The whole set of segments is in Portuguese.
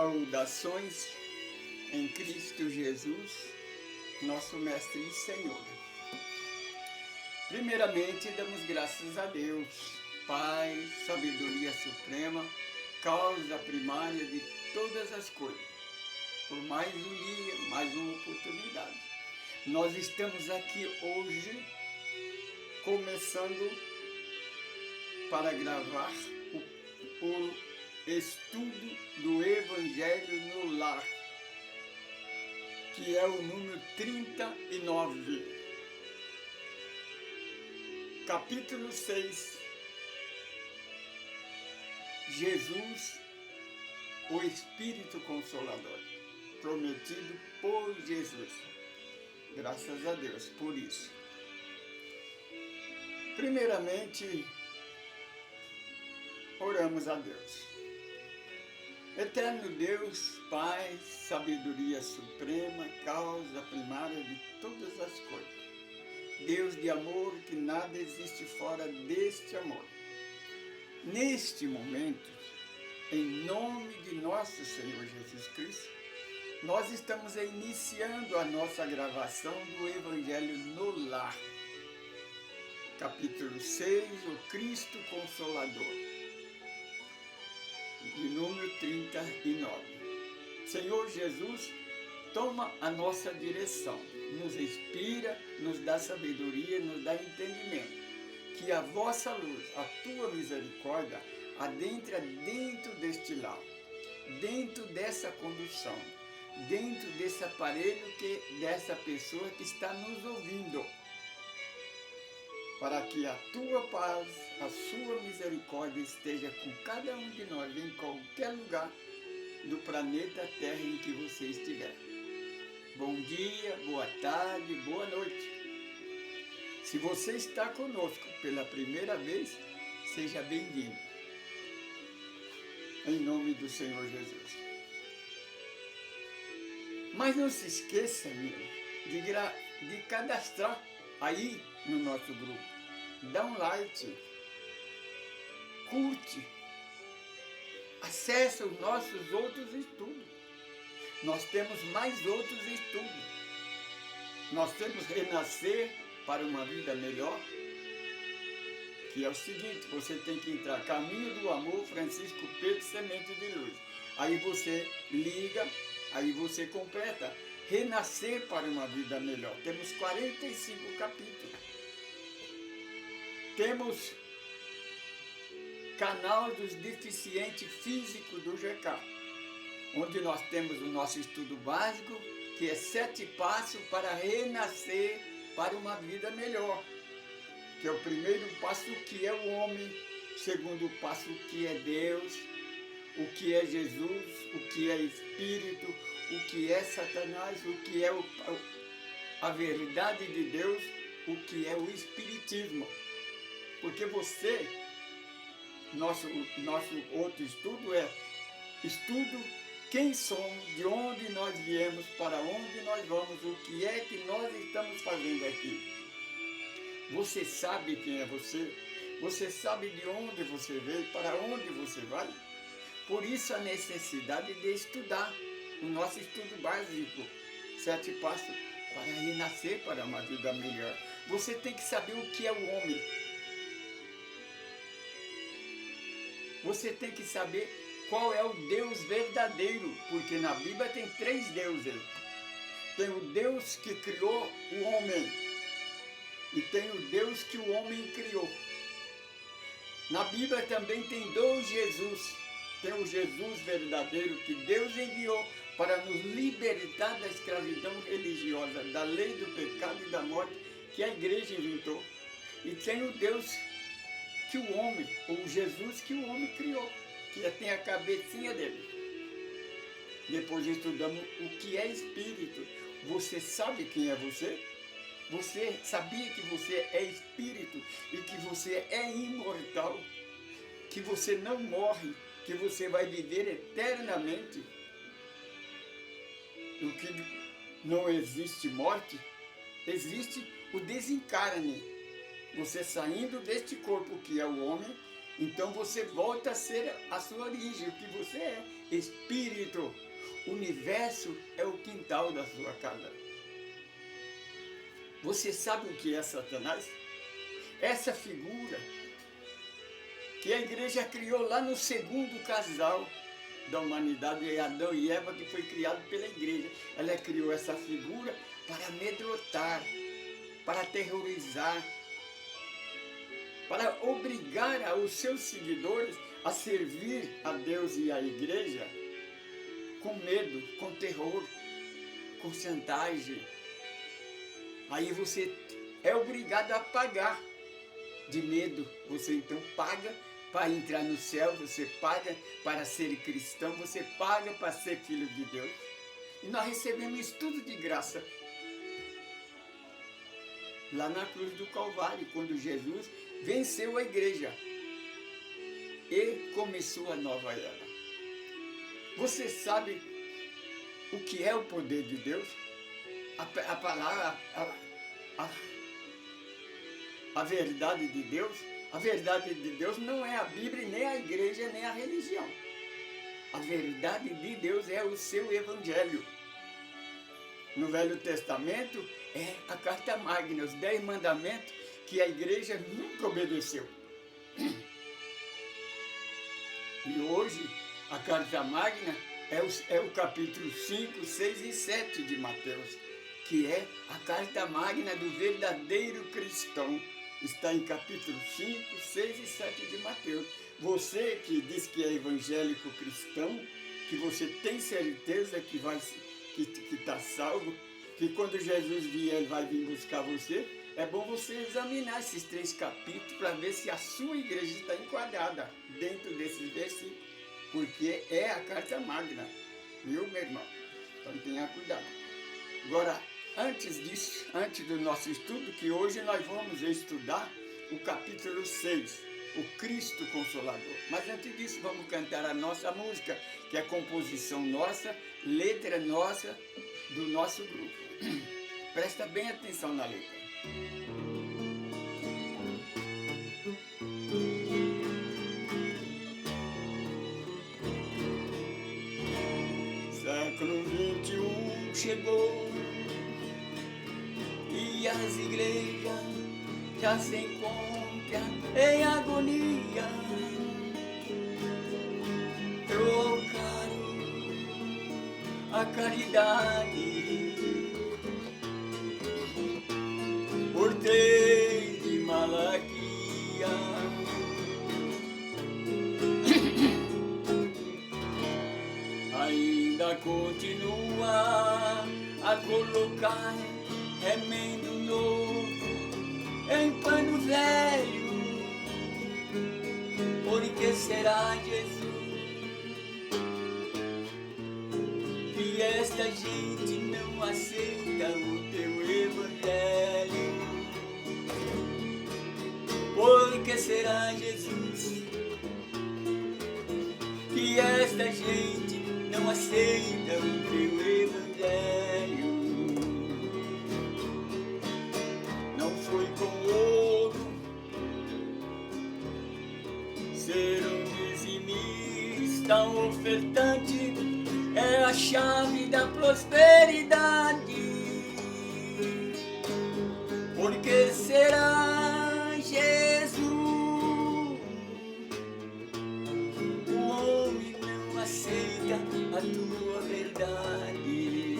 Saudações em Cristo Jesus, nosso Mestre e Senhor. Primeiramente, damos graças a Deus, Pai, sabedoria suprema, causa primária de todas as coisas, por mais um dia, mais uma oportunidade. Nós estamos aqui hoje, começando para gravar o estudo do Evangelho no Lar, que é o número 39, capítulo 6, Jesus, o Espírito Consolador, prometido por Jesus. Graças a Deus por isso. Primeiramente, oramos a Deus. Eterno Deus, Pai, sabedoria suprema, causa primária de todas as coisas. Deus de amor, que nada existe fora deste amor. Neste momento, em nome de nosso Senhor Jesus Cristo, nós estamos iniciando a nossa gravação do Evangelho no Lar. Capítulo 6, o Cristo Consolador. De número 39. Senhor Jesus, toma a nossa direção, nos inspira, nos dá sabedoria, nos dá entendimento. Que a vossa luz, a tua misericórdia, adentra dentro deste lar, dentro dessa condução, dentro desse aparelho, dessa pessoa que está nos ouvindo. Para que a tua paz, a sua misericórdia esteja com cada um de nós, em qualquer lugar do planeta Terra em que você estiver. Bom dia, boa tarde, boa noite. Se você está conosco pela primeira vez, seja bem-vindo. Em nome do Senhor Jesus. Mas não se esqueça, de cadastrar aí no nosso grupo. Dá um like, curte, acesse os nossos outros estudos. Nós temos mais outros estudos. Nós temos Renascer para uma Vida Melhor, que é o seguinte: você tem que entrar Caminho do Amor, Francisco Pedro, Semente de Luz. Aí você liga, aí você completa. Renascer para uma Vida Melhor. Temos 45 capítulos. Temos Canal dos Deficientes Físicos do GK, onde nós temos o nosso estudo básico, que é 7 passos para renascer para uma vida melhor. Que é o primeiro passo, o que é o homem. O segundo passo, o que é Deus. O que é Jesus, o que é Espírito, o que é Satanás, o que é a verdade de Deus, o que é o Espiritismo. Porque você, nosso outro estudo é estudo quem somos, de onde nós viemos, para onde nós vamos, o que é que nós estamos fazendo aqui. Você sabe quem é você? Você sabe de onde você veio, para onde você vai? Por isso a necessidade de estudar o nosso estudo básico, 7 passos para renascer para uma vida melhor. Você tem que saber o que é o homem. Você tem que saber qual é o Deus verdadeiro, porque na Bíblia tem 3 deuses. Tem o Deus que criou o homem e tem o Deus que o homem criou. Na Bíblia também tem 2 Jesus. Tem o Jesus verdadeiro que Deus enviou para nos libertar da escravidão religiosa, da lei do pecado e da morte que a igreja inventou. E tem o Deus que o homem, ou Jesus que o homem criou, que tem a cabecinha dele. Depois estudamos o que é espírito. Você sabe quem é você? Você sabia que você é espírito e que você é imortal? Que você não morre, que você vai viver eternamente? O que não existe morte, existe o desencarne. Você saindo deste corpo que é o homem, então você volta a ser a sua origem, o que você é. espírito. O universo é o quintal da sua casa. Você sabe o que é Satanás? Essa figura que a igreja criou lá no segundo casal da humanidade, Adão e Eva, que foi criado pela igreja. Ela criou essa figura para amedrontar, para aterrorizar, para obrigar os seus seguidores a servir a Deus e a igreja com medo, com terror, com chantagem. Aí você é obrigado a pagar de medo. Você então paga para entrar no céu, você paga para ser cristão, você paga para ser filho de Deus. E nós recebemos isso tudo de graça. Lá na cruz do Calvário, quando Jesus venceu a igreja e começou a nova era. Você sabe o que é o poder de Deus? A palavra, a verdade de Deus. A verdade de Deus não é a Bíblia, nem a igreja, nem a religião. A verdade de Deus é o seu evangelho. No Velho Testamento é a Carta Magna, os 10 mandamentos que a igreja nunca obedeceu. E hoje a Carta Magna é o capítulo 5, 6 e 7 de Mateus, que é a Carta Magna do verdadeiro cristão. Está em capítulo 5, 6 e 7 de Mateus. Você que diz que é evangélico cristão, que você tem certeza que está salvo, que quando Jesus vier, ele vai vir buscar você, é bom você examinar esses 3 capítulos para ver se a sua igreja está enquadrada dentro desses versículos, porque é a Carta Magna, viu, meu irmão? Então tenha cuidado. Agora, antes disso, antes do nosso estudo, que hoje nós vamos estudar o capítulo 6, o Cristo Consolador. Mas antes disso, vamos cantar a nossa música, que é composição nossa, letra nossa, do nosso grupo. Presta bem atenção na letra. Século 21 chegou e as igrejas já se encontram em agonia. Trocaram a caridade por trem de Malaquia. Ainda continua a colocar remendo novo em pano velho. Por que será, Jesus, que esta gente não aceita o teu evangelho? Por que será, Jesus, que esta gente não aceita o teu evangelho? Não foi com ouro ser um dizimista, um ofertante é a chave da prosperidade. Por que será, Jesus, o homem não aceita a tua verdade?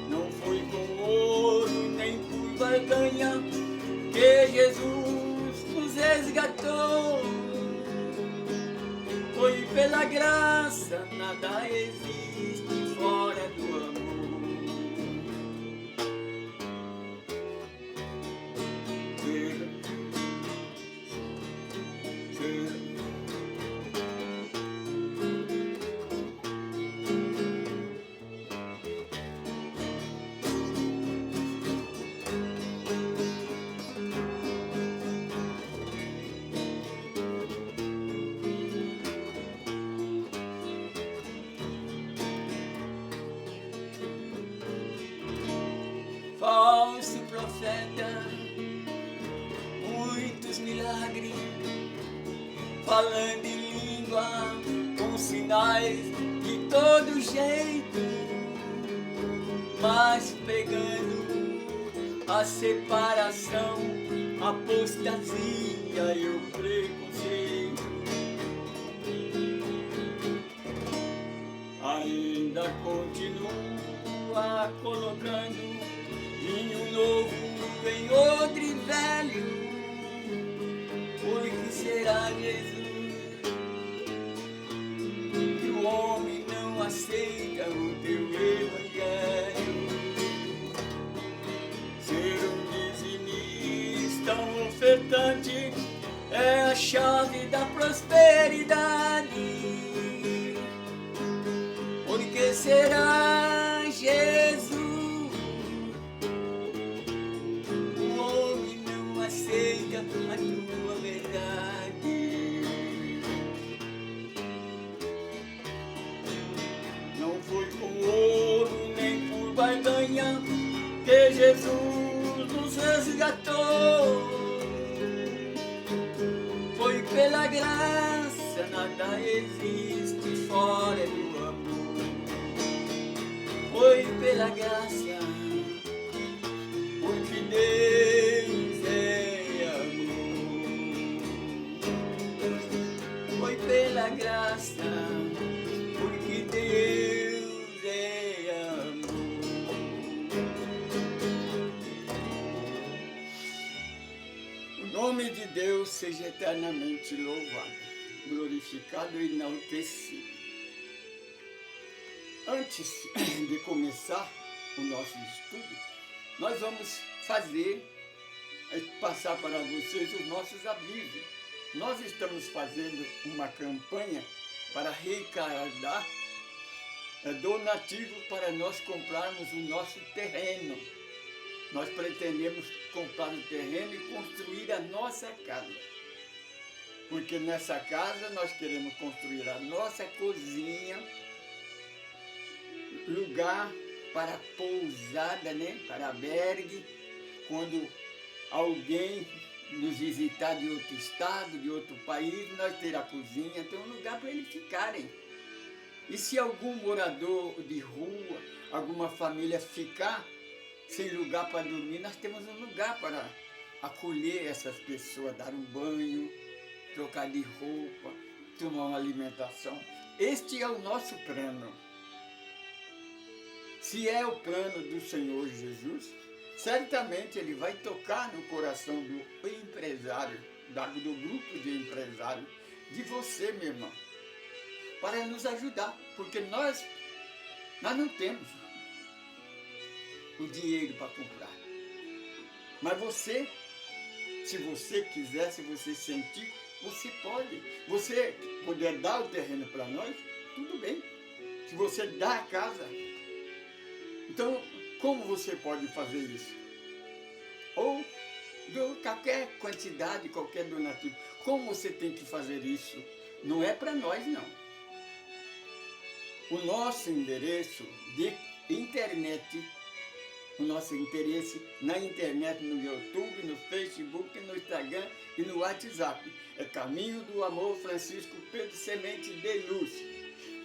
Não foi com ouro nem por barganha que Jesus nos resgatou. Foi pela graça, nada existe fora do amor. Falso profeta, muitos milagres, falando em língua com sinais de todo jeito, mas pegando a separação, a apostasia e o preconceito, ainda continua colocando vinho novo em odre velho. Por que será, Jesus, que o homem não aceita o teu evangelho? Ser um dizimista, um ofertante, é a chave da prosperidade. Por que será, Jesus, o homem não aceita a tua verdade? Não foi com ouro nem por barganha que Jesus nos resgatou. Foi pela graça, nada existe fora do amor. Foi pela graça, porque Deus é amor. Foi pela graça, porque Deus é amor. O nome de Deus seja eternamente louvado, glorificado e enaltecido. Antes de começar o nosso estudo, nós vamos passar para vocês os nossos avisos. Nós estamos fazendo uma campanha para arrecadar donativos para nós comprarmos o nosso terreno. Nós pretendemos comprar o terreno e construir a nossa casa. Porque nessa casa nós queremos construir a nossa cozinha, lugar para pousada, né? Para albergue, quando alguém nos visitar de outro estado, de outro país, nós ter a cozinha, ter um lugar para eles ficarem. E se algum morador de rua, alguma família ficar sem lugar para dormir, nós temos um lugar para acolher essas pessoas, dar um banho, trocar de roupa, tomar uma alimentação. Este é o nosso plano. Se é o plano do Senhor Jesus, certamente Ele vai tocar no coração do empresário, do grupo de empresários, de você, meu irmão, para nos ajudar, porque nós não temos o dinheiro para comprar. Mas você, se você quiser, se você sentir, você pode. Você puder dar o terreno para nós, tudo bem. Se você dá a casa, então como você pode fazer isso? Ou qualquer quantidade, qualquer donativo. Como você tem que fazer isso? Não é para nós, não. O nosso endereço de internet, o nosso interesse na internet, no YouTube, no Facebook, no Instagram e no WhatsApp. É Caminho do Amor Francisco Pedro Semente de Luz.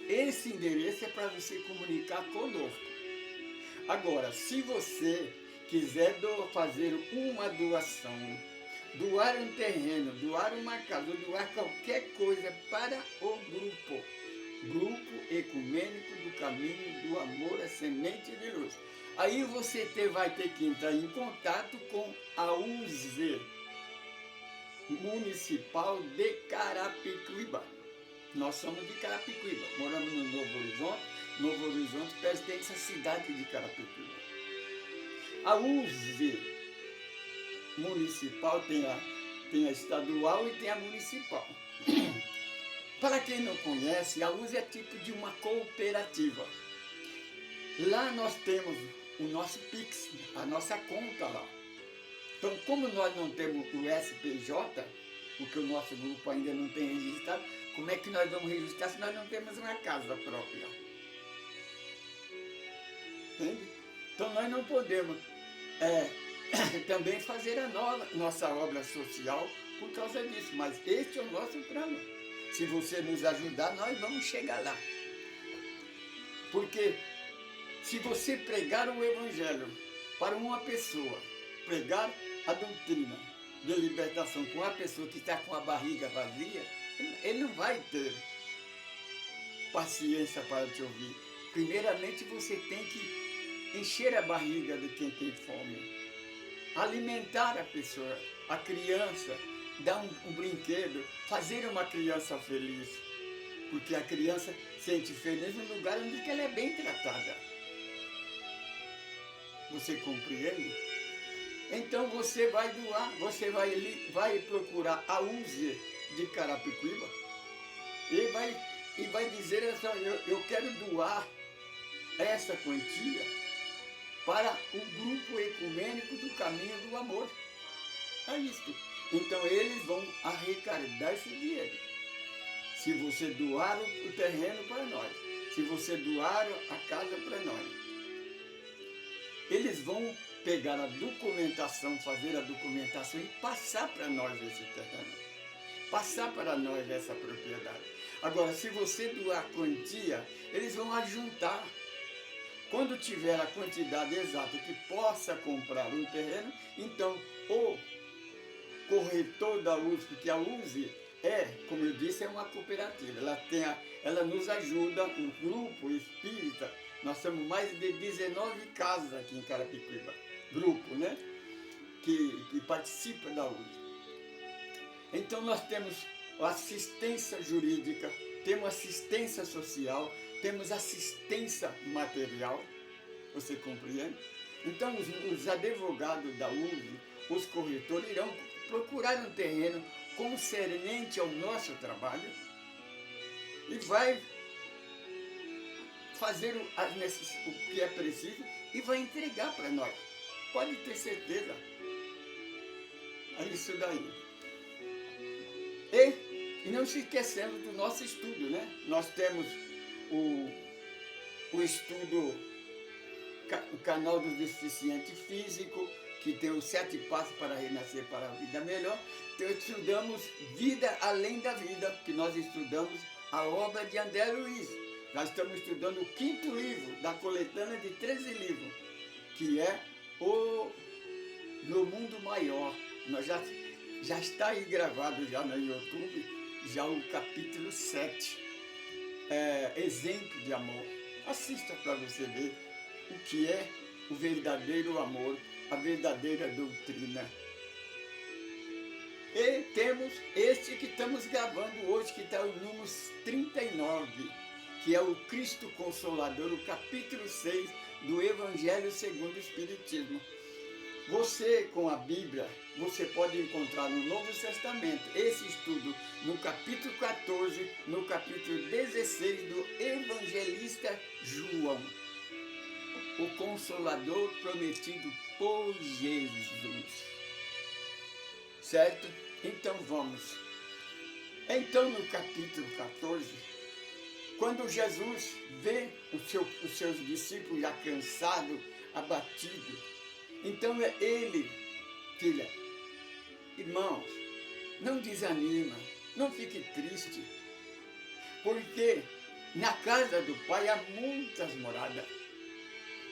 Esse endereço é para você comunicar conosco. Agora, se você quiser fazer uma doação, doar um terreno, doar uma casa, doar qualquer coisa para o grupo ecumênico do Caminho do Amor, a Semente de Luz. Aí você vai ter que entrar em contato com a UZ Municipal de Carapicuíba. Nós somos de Carapicuíba, moramos no Novo Horizonte. Novo Horizonte pertence à cidade de Carapicuíba. A UZ Municipal tem a estadual e tem a municipal. Para quem não conhece, a UZ é tipo de uma cooperativa. Lá nós temos o nosso Pix, a nossa conta lá. Então, como nós não temos o SPJ, porque o nosso grupo ainda não tem registrado, como é que nós vamos registrar se nós não temos uma casa própria? Entende? Então, nós não podemos também fazer a nossa obra social por causa disso, mas este é o nosso plano. Se você nos ajudar, nós vamos chegar lá. Porque se você pregar o Evangelho para uma pessoa, pregar a doutrina de libertação com uma pessoa que está com a barriga vazia, ele não vai ter paciência para te ouvir. Primeiramente você tem que encher a barriga de quem tem fome, alimentar a pessoa, a criança, dar um brinquedo, fazer uma criança feliz. Porque a criança sente feliz no lugar onde ela é bem tratada. Você compreende? Então você vai doar, você vai procurar a USE de Carapicuíba e vai dizer assim, eu quero doar essa quantia para o grupo ecumênico do Caminho do Amor. É isso. Então eles vão arrecadar esse dinheiro. Se você doar o terreno para nós, se você doar a casa para nós, eles vão pegar a documentação, fazer a documentação e passar para nós esse terreno, passar para nós essa propriedade. Agora, se você doar a quantia, eles vão ajuntar. Quando tiver a quantidade exata que possa comprar um terreno, então o corretor da USP, que a USE como eu disse, é uma cooperativa. Ela nos ajuda, um grupo espírita. Nós temos mais de 19 casas aqui em Carapicuíba. Grupo, né? Que participa da USE. Então nós temos assistência jurídica, temos assistência social, temos assistência material. Você compreende? Então os advogados da USE, os corretores, irão procurar um terreno concernente ao nosso trabalho e vai fazer o que é preciso e vai entregar para nós. Pode ter certeza. É isso daí. E não se esquecendo do nosso estudo, né? Nós temos o estudo, o canal do deficiente físico, que tem os 7 passos para renascer para a vida melhor. Então, estudamos Vida Além da Vida, que nós estudamos a obra de André Luiz. Nós estamos estudando o 5º livro da coletânea de 13 livros, que é o No Mundo Maior. Nós já está aí gravado já no YouTube, já o capítulo 7, Exemplo de Amor. Assista para você ver o que é o verdadeiro amor, a verdadeira doutrina. E temos este que estamos gravando hoje, que está o número 39, que é o Cristo Consolador, o capítulo 6 do Evangelho segundo o Espiritismo. Você, com a Bíblia, você pode encontrar no Novo Testamento esse estudo no capítulo 14, no capítulo 16 do Evangelista João, o Consolador prometido por Jesus. Certo? Então vamos. Então no capítulo 14, quando Jesus vê os seus discípulos já cansados, abatidos, então ele, filha, irmãos, não desanima, não fique triste, porque na casa do Pai há muitas moradas,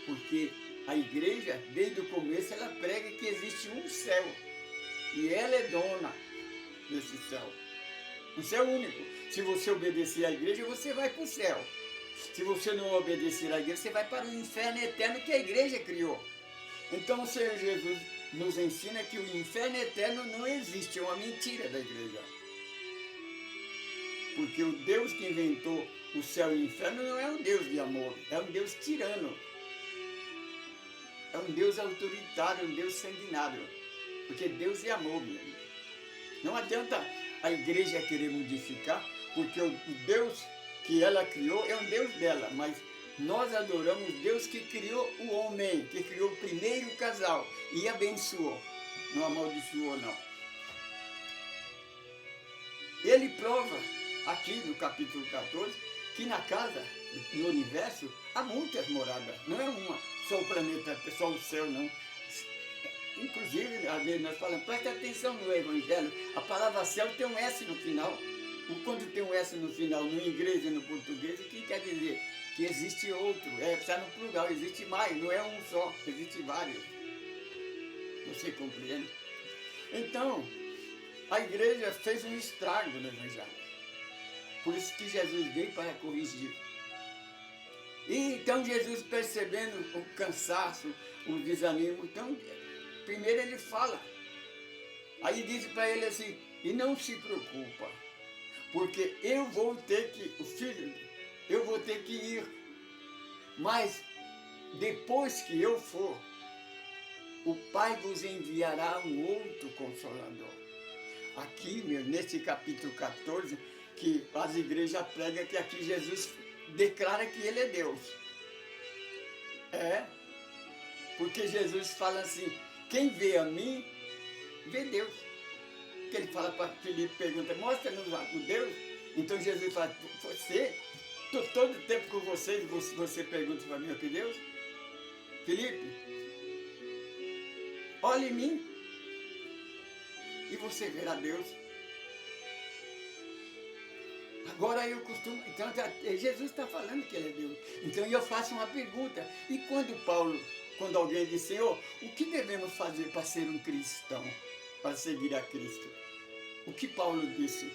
porque a igreja, desde o começo, ela prega que existe um céu, e ela é dona desse céu, um céu único. Se você obedecer à igreja, você vai para o céu. Se você não obedecer à igreja, você vai para o inferno eterno que a igreja criou. Então o Senhor Jesus nos ensina que o inferno eterno não existe, é uma mentira da igreja. Porque o Deus que inventou o céu e o inferno não é um Deus de amor, é um Deus tirano. É um Deus autoritário, um Deus sanguinário. Porque Deus é amor mesmo. Não adianta a igreja querer modificar, porque o Deus que ela criou é um Deus dela, mas nós adoramos Deus que criou o homem, que criou o primeiro casal e abençoou, não amaldiçoou não. Ele prova aqui no capítulo 14 que na casa, no universo, há muitas moradas, não é uma, só o planeta, só o céu não. Inclusive, às vezes nós falamos, presta atenção no Evangelho, a palavra céu tem um S no final. Quando tem um S no final, no inglês e no português, o que quer dizer? Que existe outro, está no plural, existe mais, não é um só, existe vários. Você compreende? Então, a igreja fez um estrago no Evangelho. Por isso que Jesus veio para corrigir. E então Jesus, percebendo o cansaço, o desânimo, então, primeiro ele fala. Aí diz para ele assim, e não se preocupa, porque eu vou ter que, o filho, eu vou ter que ir, mas depois que eu for, o Pai vos enviará um outro Consolador. Aqui, nesse capítulo 14, que as igrejas pregam que aqui Jesus declara que ele é Deus. Porque Jesus fala assim, quem vê a mim, vê Deus. Que ele fala para Filipe, pergunta, mostra-nos o Deus. Então Jesus fala, você, todo tempo com vocês, você pergunta para mim o que Deus? Filipe, olhe em mim e você verá Deus. Agora eu costumo, então Jesus está falando que ele é Deus. Então eu faço uma pergunta, e quando alguém diz, Senhor, o que devemos fazer para ser um cristão, para seguir a Cristo? O que Paulo disse?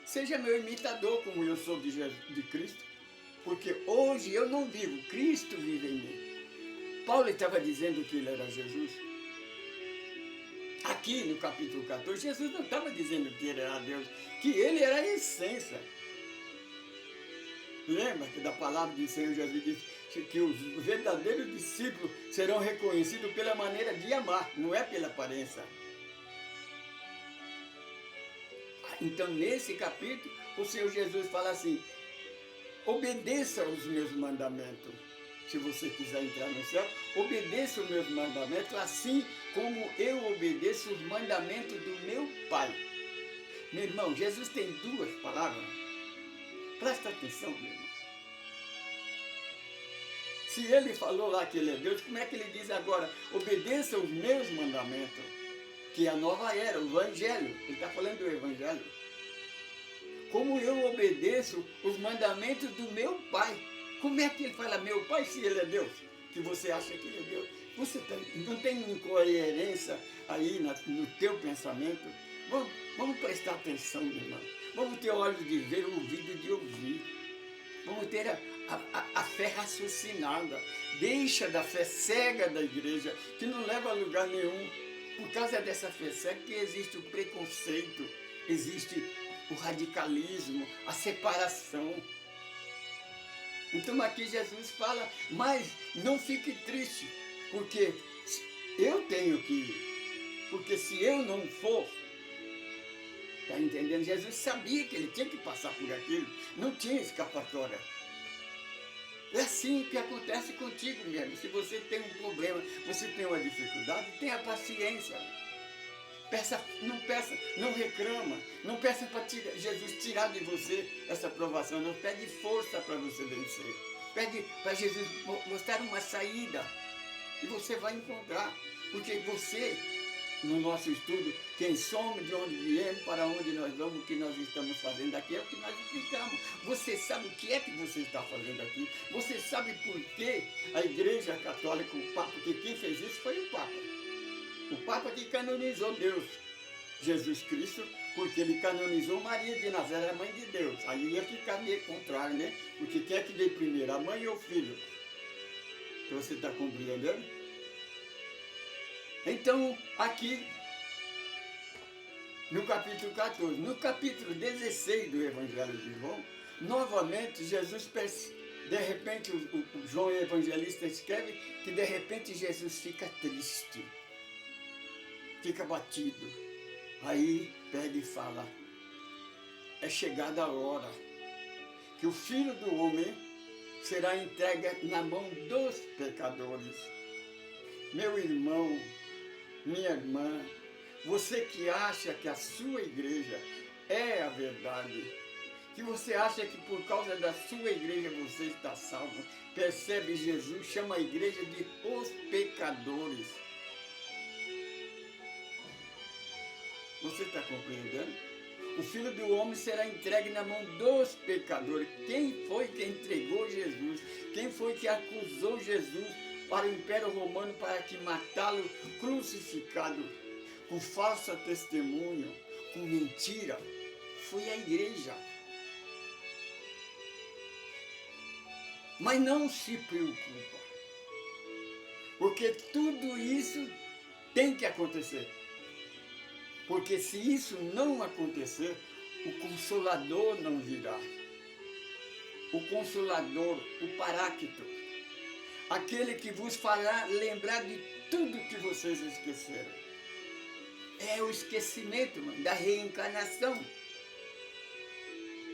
Seja meu imitador como eu sou de Cristo, porque hoje eu não vivo, Cristo vive em mim. Paulo estava dizendo que ele era Jesus. Aqui no capítulo 14, Jesus não estava dizendo que ele era Deus, que ele era a essência. Lembra que da palavra do Senhor Jesus disse que os verdadeiros discípulos serão reconhecidos pela maneira de amar, não é pela aparência. Então, nesse capítulo, o Senhor Jesus fala assim, obedeça os meus mandamentos. Se você quiser entrar no céu, obedeça os meus mandamentos, assim como eu obedeço os mandamentos do meu Pai. Meu irmão, Jesus tem duas palavras. Presta atenção, meu irmão. Se ele falou lá que ele é Deus, como é que ele diz agora? Obedeça os meus mandamentos. Que é a nova era, o Evangelho. Ele está falando do Evangelho. Como eu obedeço os mandamentos do meu Pai. Como é que ele fala meu Pai se ele é Deus? Que você acha que ele é Deus? Você não tem incoerência aí no teu pensamento? Vamos prestar atenção, meu irmão. Vamos ter olhos de ver, ouvido de ouvir. Vamos ter a fé raciocinada. Deixa da fé cega da igreja, que não leva a lugar nenhum. Por causa dessa fé cega que existe o preconceito, existe o radicalismo, a separação. Então aqui Jesus fala, mas não fique triste, porque eu tenho que ir. Porque se eu não for, está entendendo? Jesus sabia que ele tinha que passar por aquilo, não tinha escapatória. É assim que acontece contigo mesmo. Se você tem um problema, você tem uma dificuldade, tenha paciência. Não reclama, não peça para Jesus tirar de você essa provação, não pede força para você vencer. Pede para Jesus mostrar uma saída e você vai encontrar. Porque você, no nosso estudo, quem somos, de onde viemos, para onde nós vamos, o que nós estamos fazendo aqui, é o que nós explicamos. Você sabe o que é que você está fazendo aqui? Você sabe por que a Igreja Católica, o Papa, porque quem fez isso foi o Papa. O Papa que canonizou Deus, Jesus Cristo, porque ele canonizou Maria de Nazaré, a mãe de Deus. Aí ia ficar meio contrário, né? Porque quem é que veio primeiro, a mãe ou o filho? Você está compreendendo? Então, aqui, no capítulo 14, no capítulo 16 do Evangelho de João, novamente Jesus, de repente, o João Evangelista escreve que de repente Jesus fica triste. Fica batido. Aí pega e fala, é chegada a hora que o Filho do Homem será entregue na mão dos pecadores. Meu irmão, minha irmã, você que acha que a sua igreja é a verdade, que você acha que por causa da sua igreja você está salvo, percebe? Jesus chama a igreja de os pecadores. Você está compreendendo? o Filho do Homem será entregue na mão dos pecadores. Quem foi que entregou Jesus? Quem foi que acusou Jesus para o Império Romano para que matá-lo crucificado com falsa testemunho, com mentira? Foi a igreja. Mas não se preocupa, porque tudo isso tem que acontecer. Porque se isso não acontecer, o Consolador não virá. O Consolador, o Paráclito, aquele que vos fará lembrar de tudo que vocês esqueceram. É o esquecimento, mano, da reencarnação.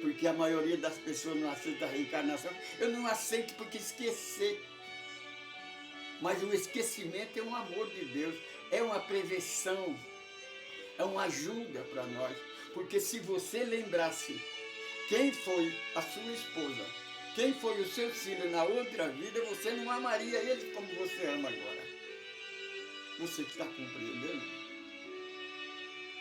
Porque a maioria das pessoas não aceita a reencarnação. Eu não aceito porque esquecer. Mas o esquecimento é um amor de Deus, é uma prevenção, é uma ajuda para nós. Porque se você lembrasse quem foi a sua esposa, quem foi o seu filho na outra vida, você não amaria ele como você ama agora. Você está compreendendo?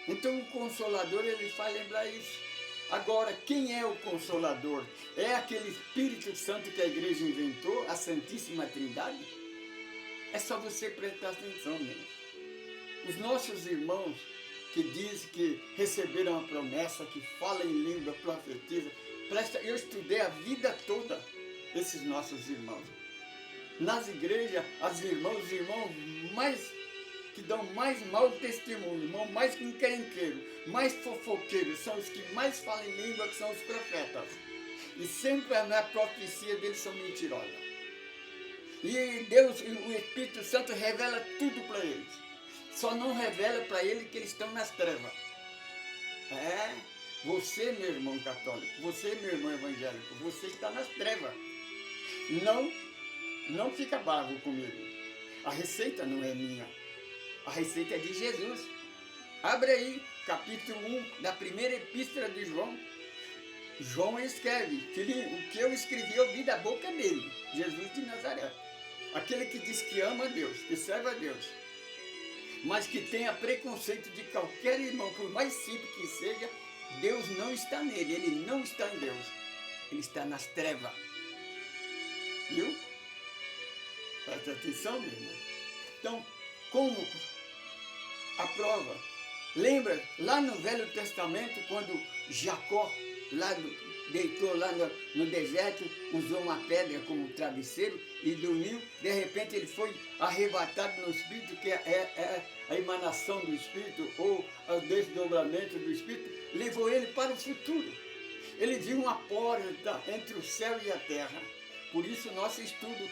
Então o Consolador, ele faz lembrar isso. Agora, quem é o Consolador? É aquele Espírito Santo que a igreja inventou, a Santíssima Trindade? É só você prestar atenção nele. Os nossos irmãos que dizem que receberam a promessa, que falam em língua, profetizam, eu estudei a vida toda esses nossos irmãos. Nas igrejas, os irmãos que dão mais mau testemunho, irmão mais encrenqueiro, mais fofoqueiros, são os que mais falam em língua, que são os profetas. E sempre na profecia deles são mentirosas. E Deus, o Espírito Santo revela tudo para eles. Só não revela para eles que eles estão nas trevas. Você, meu irmão católico, você, meu irmão evangélico, você está nas trevas. Não fica bravo comigo. A receita não é minha. A receita é de Jesus. Abre aí, capítulo 1 da primeira epístola de João. João escreve, o que eu escrevi eu vi da boca dele, Jesus de Nazaré. Aquele que diz que ama a Deus, que serve a Deus, mas que tenha preconceito de qualquer irmão, por mais simples que seja, Deus não está nele, ele não está em Deus. Ele está nas trevas. Viu? Presta atenção, meu irmão. Então, como a prova? Lembra, lá no Velho Testamento, quando Jacó deitou lá no deserto, usou uma pedra como travesseiro e dormiu, de repente ele foi arrebatado no Espírito, que é a emanação do Espírito, ou o desdobramento do Espírito, levou ele para o futuro. Ele viu uma porta entre o céu e a terra. Por isso nosso estudo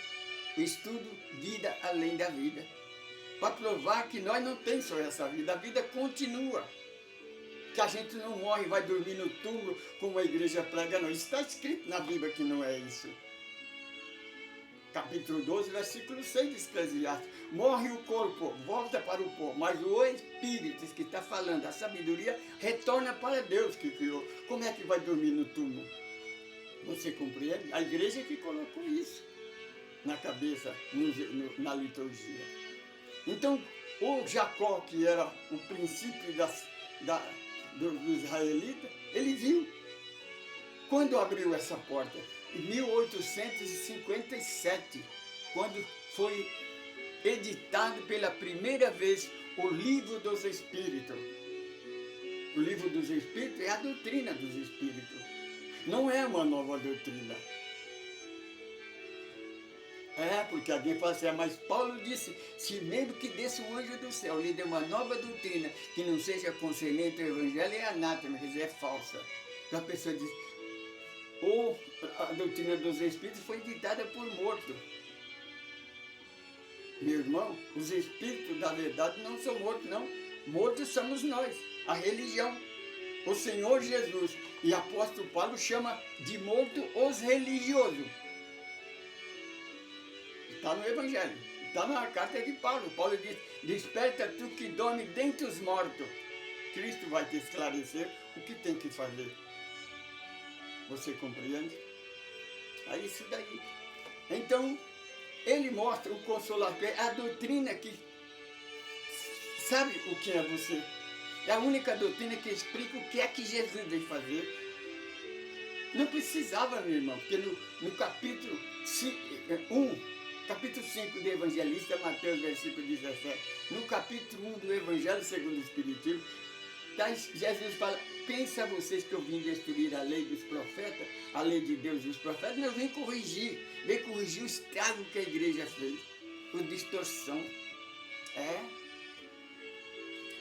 vida além da vida. Para provar que nós não temos só essa vida, a vida continua. Que a gente não morre e vai dormir no túmulo como a igreja prega, não. Isso está escrito na Bíblia que não é isso. Capítulo 12, versículo 6 de Eclesiastes. Morre o corpo, volta para o pó, mas o Espírito que está falando, a sabedoria, retorna para Deus que criou. Como é que vai dormir no túmulo? Você compreende? A igreja que colocou isso na cabeça, na liturgia. Então, o Jacó, que era o princípio do israelita, ele viu. Quando abriu essa porta? Em 1857, quando foi editado pela primeira vez o Livro dos Espíritos. O Livro dos Espíritos é a doutrina dos Espíritos. Não é uma nova doutrina. Porque alguém fala assim, mas Paulo disse, se mesmo que desça um anjo do céu, lhe dê uma nova doutrina, que não seja concernente ao Evangelho, é anátema, quer dizer, é falsa. Então a pessoa diz, ou a doutrina dos Espíritos foi ditada por morto. Meu irmão, os Espíritos da verdade não são mortos, não. Mortos somos nós, a religião. O Senhor Jesus e apóstolo Paulo chama de morto os religiosos. Está no Evangelho, está na carta de Paulo. Paulo diz, desperta tu que dorme dentre os mortos. Cristo vai te esclarecer o que tem que fazer. Você compreende? É isso daí. Então, ele mostra o Consolador, a doutrina que sabe o que é você. É a única doutrina que explica o que é que Jesus veio fazer. Não precisava, meu irmão, porque no capítulo 5 do Evangelista Mateus, versículo 17, no capítulo 1 do Evangelho segundo o Espiritismo, Jesus fala: pensa vocês que eu vim destruir a lei dos profetas, a lei de Deus e dos profetas? Não, eu vim corrigir o estrago que a igreja fez, por distorção.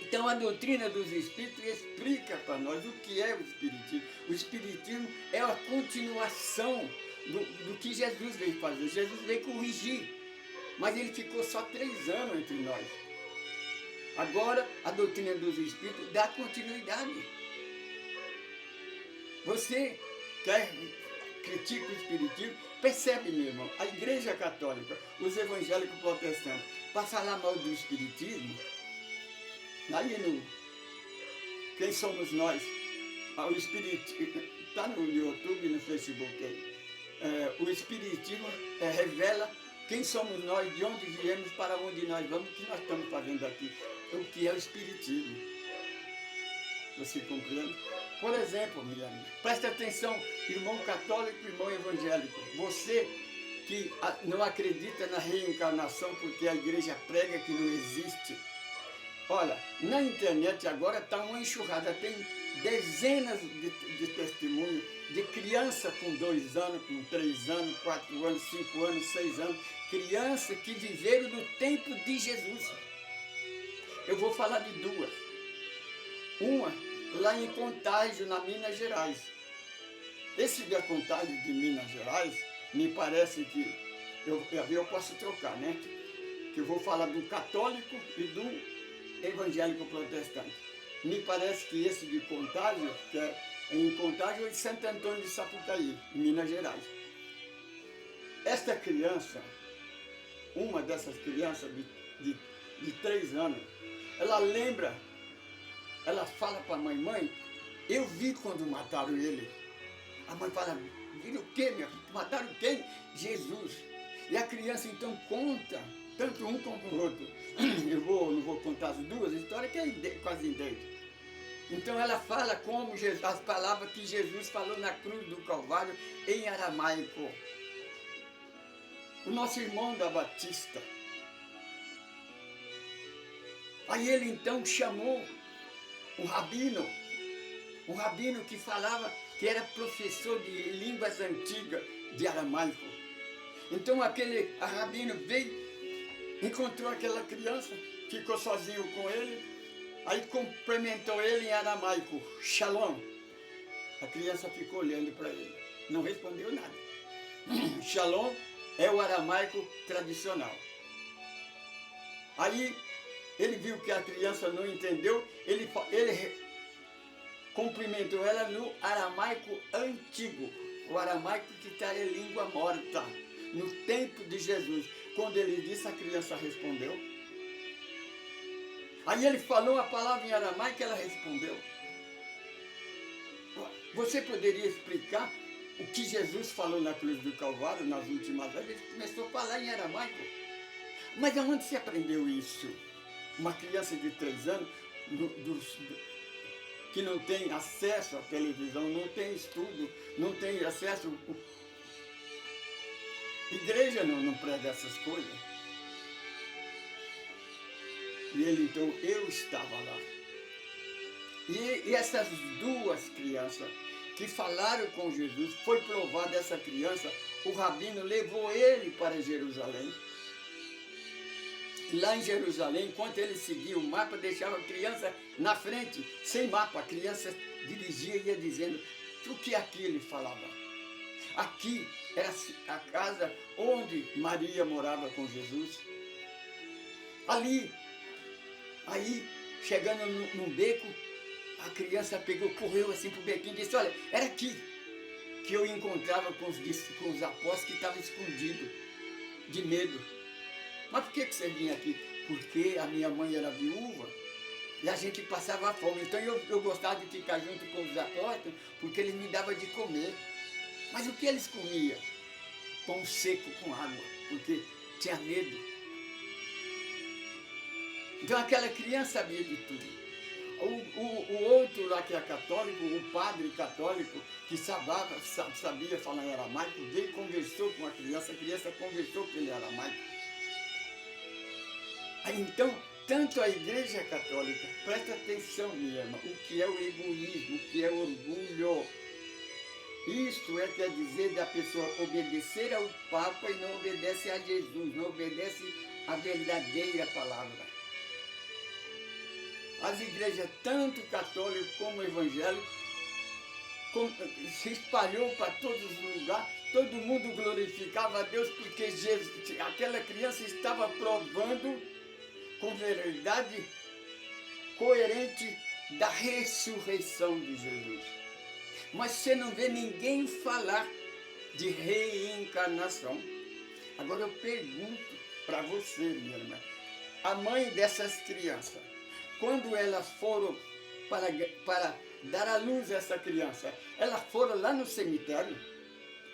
Então a doutrina dos Espíritos explica para nós o que é o Espiritismo. O Espiritismo é a continuação do que Jesus veio fazer. Jesus veio corrigir, mas ele ficou só 3 anos entre nós. Agora a doutrina dos Espíritos dá continuidade. Você quer critica o Espiritismo, percebe, meu irmão, a Igreja Católica, os evangélicos protestantes, para falar mal do Espiritismo, aí no Quem Somos Nós, o Espiritismo, está no YouTube, no Facebook aí, o Espiritismo revela quem somos nós, de onde viemos, para onde nós vamos, o que nós estamos fazendo aqui, o que é o Espiritismo. Você compreende? Por exemplo, Miriam, preste atenção, irmão católico e irmão evangélico, você que não acredita na reencarnação porque a igreja prega que não existe. Olha, na internet agora está uma enxurrada, tem dezenas de testemunhos de criança com 2 anos, com 3 anos, 4 anos, 5 anos, 6 anos, crianças que viveram no tempo de Jesus. Eu vou falar de 2. Uma, lá em Contágio, na Minas Gerais. Esse da Contágio de Minas Gerais, me parece que, eu posso trocar, né? Que eu vou falar do católico e do evangélico protestante. Me parece que esse de Contágio, que é em Contágio, é de Santo Antônio de Sapucaí, em Minas Gerais. Esta criança, uma dessas crianças de 3 anos, ela lembra, ela fala para a mãe, eu vi quando mataram ele. A mãe fala, viram o quê, minha filha? Mataram quem? Jesus. E a criança então conta, tanto um como o outro. Eu não vou contar as 2 histórias, que é quase idêntico. Então ela fala como as palavras que Jesus falou na cruz do Calvário em aramaico. O nosso irmão da Batista. Aí ele então chamou um rabino que falava, que era professor de línguas antigas de aramaico. Então aquele rabino veio, encontrou aquela criança, ficou sozinho com ele, aí cumprimentou ele em aramaico, Shalom. A criança ficou olhando para ele, não respondeu nada. Shalom é o aramaico tradicional. Aí ele viu que a criança não entendeu, ele cumprimentou ela no aramaico antigo, o aramaico que está em língua morta, no tempo de Jesus. Quando ele disse, a criança respondeu. Aí ele falou a palavra em aramaico e ela respondeu. Você poderia explicar o que Jesus falou na cruz do Calvário, nas últimas vezes? Ele começou a falar em aramaico. Mas aonde se aprendeu isso? Uma criança de 3 anos, que não tem acesso à televisão, não tem estudo, não tem acesso... Igreja não prega essas coisas. E ele então, eu estava lá. E essas 2 crianças que falaram com Jesus, foi provado essa criança, o rabino levou ele para Jerusalém. Lá em Jerusalém, enquanto ele seguia o mapa, deixava a criança na frente, sem mapa. A criança dirigia e ia dizendo o que aqui ele falava. Aqui era a casa onde Maria morava com Jesus. Ali, aí, chegando num beco, a criança pegou, correu assim para o bequinho e disse, olha, era aqui que eu encontrava com os apóstolos que estavam escondidos, de medo. Mas por que você vinha aqui? Porque a minha mãe era viúva e a gente passava fome. Então eu gostava de ficar junto com os apóstolos porque eles me davam de comer. Mas o que eles comiam? Pão seco com água, porque tinha medo. Então aquela criança sabia de tudo. lá que é católico, o padre católico, que sabia falar em aramaico, veio e conversou com a criança conversou com ele em aramaico. Aí, então, tanto a Igreja Católica, presta atenção, minha irmã, o que é o egoísmo, o que é o orgulho. Isto quer dizer da pessoa obedecer ao Papa e não obedece a Jesus, não obedece a verdadeira palavra. As igrejas, tanto católicas como evangélicas, se espalhou para todos os lugares, todo mundo glorificava a Deus porque Jesus, aquela criança estava provando com verdade coerente da ressurreição de Jesus. Mas você não vê ninguém falar de reencarnação. Agora eu pergunto para você, minha irmã, a mãe dessas crianças, quando elas foram para dar à luz a essa criança, elas foram lá no cemitério,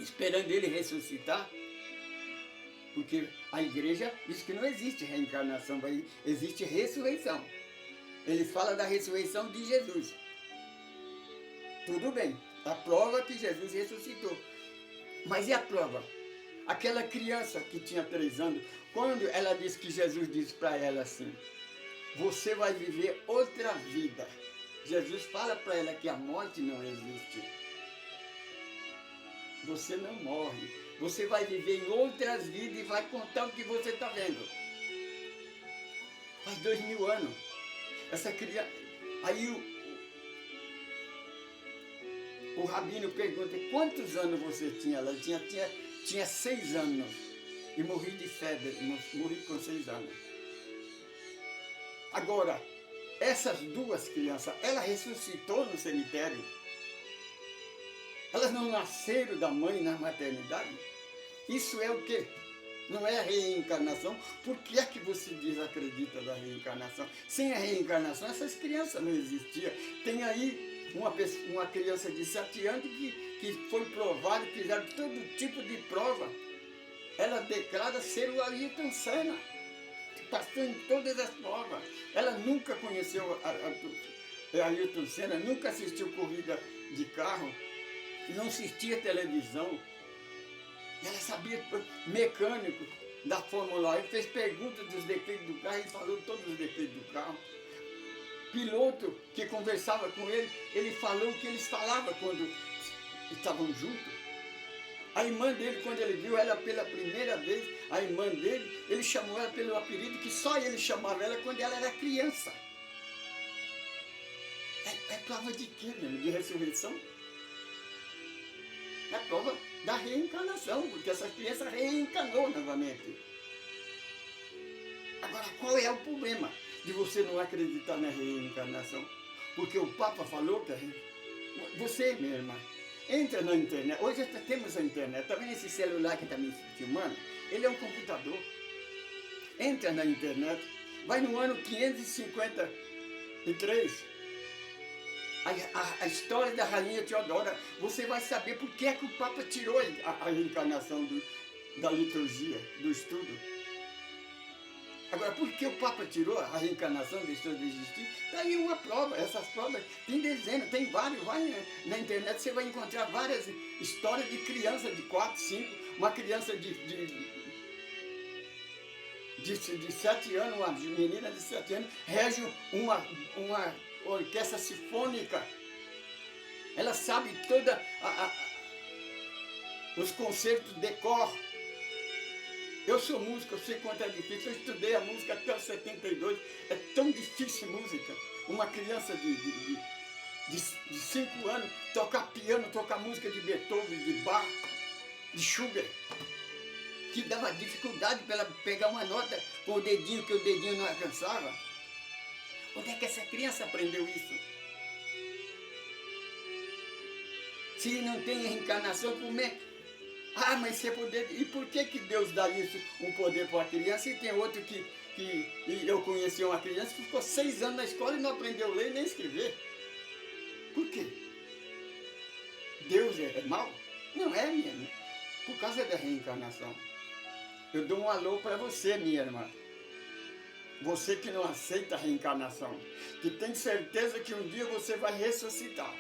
esperando ele ressuscitar? Porque a igreja diz que não existe reencarnação, existe ressurreição. Ele fala da ressurreição de Jesus. Tudo bem, a prova é que Jesus ressuscitou. Mas e a prova? Aquela criança que tinha 3 anos, quando ela disse que Jesus disse para ela assim, você vai viver outra vida. Jesus fala para ela que a morte não existe. Você não morre. Você vai viver em outras vidas e vai contar o que você está vendo. Faz 2000 anos. Essa criança... Aí o rabino pergunta, quantos anos você tinha? Ela tinha 6 anos. E morri de febre, morri com 6 anos. Agora, essas 2 crianças, ela ressuscitou no cemitério. Elas não nasceram da mãe na maternidade. Isso é o quê? Não é a reencarnação? Por que é que você desacredita da reencarnação? Sem a reencarnação, essas crianças não existiam. Tem aí uma criança de 7 anos que foi provada, fizeram todo tipo de prova. Ela declara ser o Ayrton Senna. Passou em todas as provas. Ela nunca conheceu a Ayrton Senna, nunca assistiu corrida de carro, não assistia televisão. Ela sabia mecânico da Fórmula 1, fez perguntas dos defeitos do carro e falou todos os defeitos do carro. Piloto que conversava com ele falou o que eles falavam quando estavam juntos. A irmã dele, quando ele viu ela pela primeira vez, a irmã dele, ele chamou ela pelo apelido que só ele chamava ela quando ela era criança. É prova de quê, mesmo? De ressurreição? É prova da reencarnação, porque essa criança reencarnou novamente. Agora, qual é o problema de você não acreditar na reencarnação? Porque o Papa falou que você, minha irmã, entra na internet. Hoje temos a internet. Está vendo esse celular que está me filmando? Ele é um computador. Entra na internet. Vai no ano 553. A história da Rainha Teodora. Você vai saber por que é que o Papa tirou a reencarnação da liturgia, do estudo. Agora, por que o Papa tirou a reencarnação, deixou de existir? Está aí uma prova. Essas provas tem dezenas, tem vários. Vai na internet, você vai encontrar várias histórias de criança de 4, 5, uma criança de 7 anos, uma menina de 7 anos, rege uma orquestra sinfônica. Ela sabe toda os concertos de cor. Eu sou músico, eu sei quanto é difícil. Eu estudei a música até os 72. É tão difícil música. Uma criança de 5 anos tocar piano, tocar música de Beethoven, de Bach, de Schubert, que dava dificuldade para ela pegar uma nota com o dedinho, que o dedinho não alcançava. Onde é que essa criança aprendeu isso? Se não tem reencarnação, como é? Ah, mas se é poder... E por que Deus dá isso, um poder para a criança, e tem outro que eu conheci uma criança que ficou 6 anos na escola e não aprendeu a ler nem escrever? Por quê? Deus é mau? Não é, minha irmã. Por causa da reencarnação. Eu dou um alô para você, minha irmã. Você que não aceita a reencarnação, que tem certeza que um dia você vai ressuscitar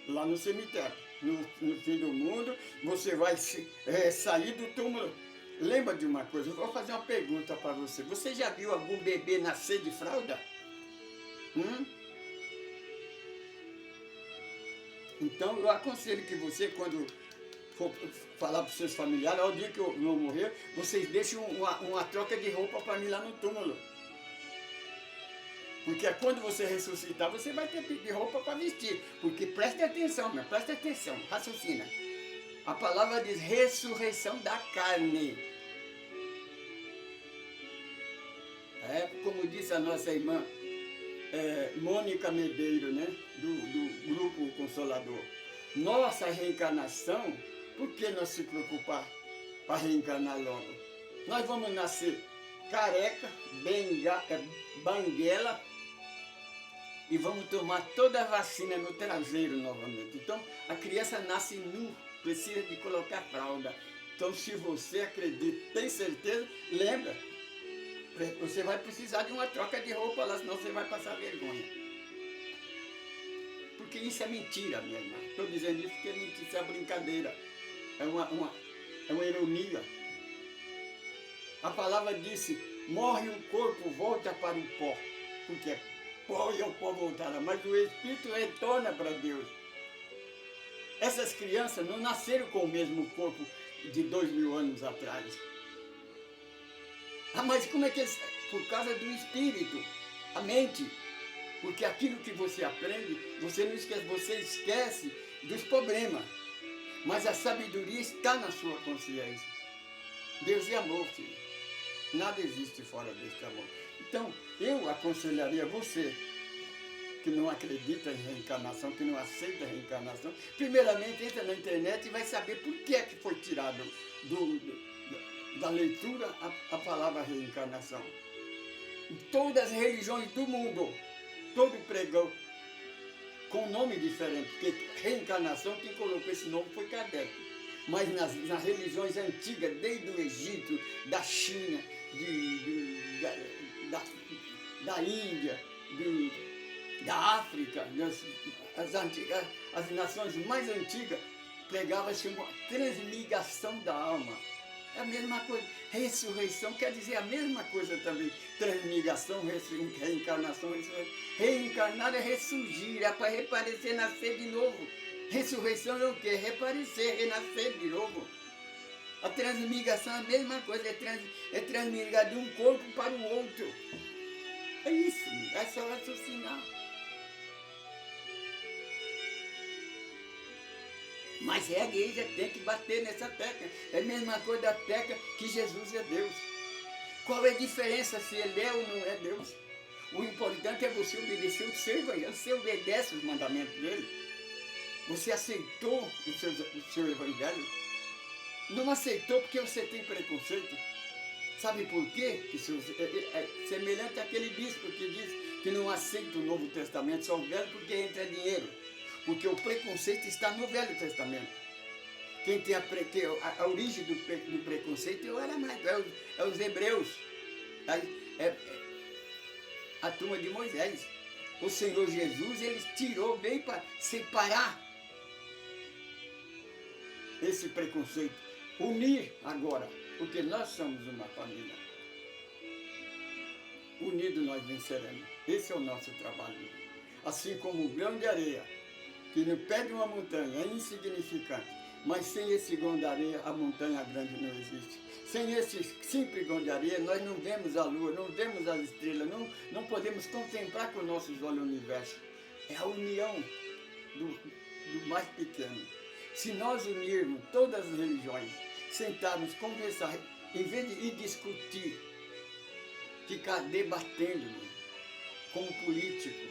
lá no cemitério, no fim do mundo, você vai sair do túmulo. Lembra de uma coisa, eu vou fazer uma pergunta para você. Você já viu algum bebê nascer de fralda? Hum? Então eu aconselho que você, quando for falar para os seus familiares, ao dia que eu vou morrer, vocês deixem uma troca de roupa para mim lá no túmulo. Porque quando você ressuscitar, você vai ter de roupa para vestir. Porque preste atenção, preste atenção, raciocina. A palavra diz ressurreição da carne. Como disse a nossa irmã Mônica Medeiro, né, do Grupo Consolador. Nossa reencarnação, por que não se preocupar para reencarnar logo? Nós vamos nascer careca, banguela, e vamos tomar toda a vacina no traseiro novamente. Então, a criança nasce nu, precisa de colocar fralda. Então, se você acredita, tem certeza, lembra, você vai precisar de uma troca de roupa lá, senão você vai passar vergonha. Porque isso é mentira, minha irmã. Estou dizendo isso porque é mentira, isso é brincadeira. É uma ironia. A palavra disse, morre o corpo, volta para o pó. Porque pó e o pó voltará, mas o espírito retorna para Deus. Essas crianças não nasceram com o mesmo corpo de 2000 anos atrás. Mas como é que eles... Por causa do espírito, a mente. Porque aquilo que você aprende, você não esquece, você esquece dos problemas. Mas a sabedoria está na sua consciência. Deus é amor, filho. Nada existe fora deste amor. Então, eu aconselharia você, que não acredita em reencarnação, que não aceita a reencarnação, primeiramente entra na internet e vai saber por que é que foi tirado da leitura a palavra reencarnação. Em todas as religiões do mundo, todo pregão com nome diferente, porque reencarnação, quem colocou esse nome foi Kardec. Mas nas religiões antigas, desde o Egito, da China, da Índia, da África, as nações mais antigas, pregava-se uma transmigração da alma. É a mesma coisa. Ressurreição quer dizer a mesma coisa também. Transmigração, reencarnação, ressurreição. Reencarnar é ressurgir, é para reparecer, nascer de novo. Ressurreição é o quê? Reparecer, renascer de novo. A transmigração é a mesma coisa, é transmigrar de um corpo para o outro. É isso, é só raciocinar. Mas a igreja tem que bater nessa tecla. É a mesma coisa da tecla que Jesus é Deus. Qual é a diferença se ele é ou não é Deus? O importante é você obedecer o seu evangelho. Você obedece os mandamentos dele. Você aceitou o seu evangelho? Não aceitou porque você tem preconceito. Sabe por quê? É semelhante àquele bispo que diz que não aceita o Novo Testamento, só o Velho, porque entra dinheiro. Porque o preconceito está no Velho Testamento. Quem tem a origem do preconceito é o aramaico, é os hebreus. A turma de Moisés. O Senhor Jesus, ele veio para separar esse preconceito. Unir agora, porque nós somos uma família. Unidos nós venceremos. Esse é o nosso trabalho. Assim como um grão de areia, que no pé de uma montanha é insignificante, mas sem esse grão de areia, a montanha grande não existe. Sem esse simples grão de areia, nós não vemos a lua, não vemos as estrelas, não podemos contemplar com nossos olhos o universo. É a união do mais pequeno. Se nós unirmos todas as religiões, sentarmos, conversar, em vez de ir discutir, ficar debatendo como político,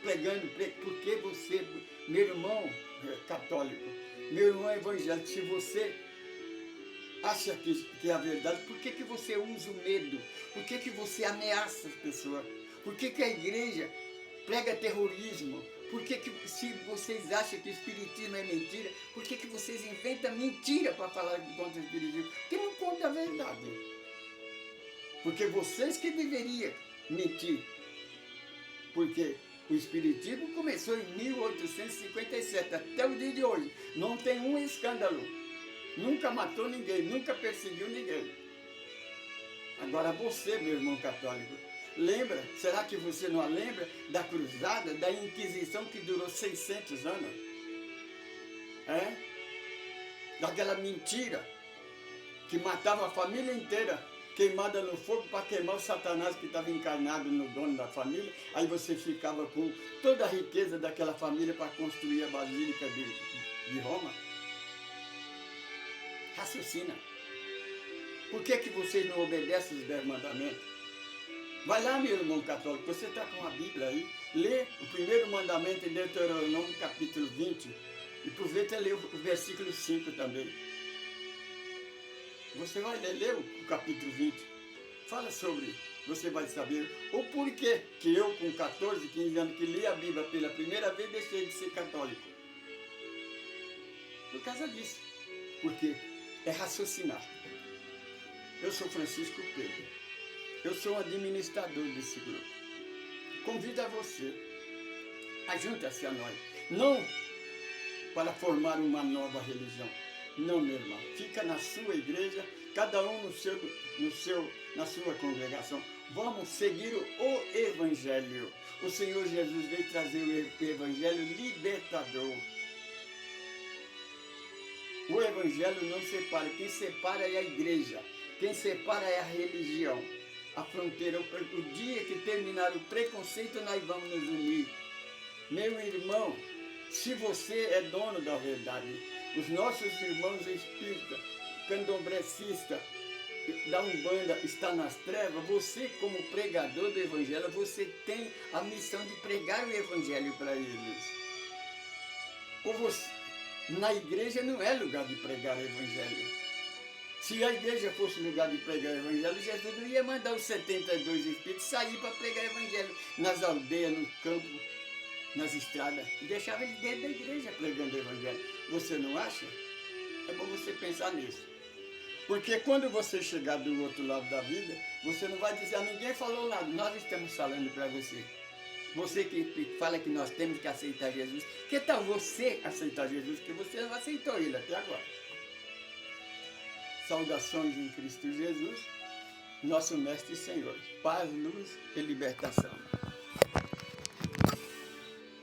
pregando, porque você, meu irmão católico, meu irmão evangélico, se você acha que é a verdade, por que você usa o medo? Por que você ameaça as pessoas? Por que a igreja prega terrorismo? Por que se vocês acham que o espiritismo é mentira, por que vocês inventam mentira para falar contra o espiritismo? Porque não conta a verdade. Porque vocês que deveriam mentir. Porque o Espiritismo começou em 1857, até o dia de hoje. Não tem um escândalo. Nunca matou ninguém, nunca perseguiu ninguém. Agora você, meu irmão católico, lembra? Será que você não lembra da cruzada, da Inquisição que durou 600 anos? É? Daquela mentira que matava a família inteira, queimada no fogo para queimar o Satanás que estava encarnado no dono da família. Aí você ficava com toda a riqueza daquela família para construir a Basílica de Roma. Raciocina. Por que vocês não obedecem os 10 mandamentos? Vai lá, meu irmão católico, você está com a Bíblia aí, lê o primeiro mandamento em Deuteronômio capítulo 20 e aproveita e lê o versículo 5 também. Você vai ler o capítulo 20, fala sobre, você vai saber o porquê que eu com 14, 15 anos que li a Bíblia pela primeira vez deixei de ser católico. Por causa disso, porque é raciocinar. Eu sou Francisco Pedro, eu sou o administrador desse grupo. Convido a você, ajunte-se a nós, não para formar uma nova religião, não, meu irmão, fica na sua igreja, cada um na sua congregação. Vamos seguir o Evangelho. O Senhor Jesus veio trazer o Evangelho libertador. O Evangelho não separa, quem separa é a igreja. Quem separa é a religião, a fronteira. O dia que terminar o preconceito, nós vamos nos unir. Meu irmão, se você é dono da verdade, os nossos irmãos espíritas, candomblecistas, da Umbanda está nas trevas, você como pregador do Evangelho, você tem a missão de pregar o Evangelho para eles. Ou você, na igreja não é lugar de pregar o Evangelho. Se a igreja fosse lugar de pregar o Evangelho, Jesus não ia mandar os 72 espíritos sair para pregar o Evangelho nas aldeias, no campo, nas estradas, e deixava eles dentro da igreja pregando o Evangelho. Você não acha? É bom você pensar nisso. Porque quando você chegar do outro lado da vida, você não vai dizer, ninguém falou nada, nós estamos falando para você. Você que fala que nós temos que aceitar Jesus, que tal você aceitar Jesus, que você não aceitou ele até agora? Saudações em Cristo Jesus, nosso Mestre e Senhor. Paz, luz e libertação.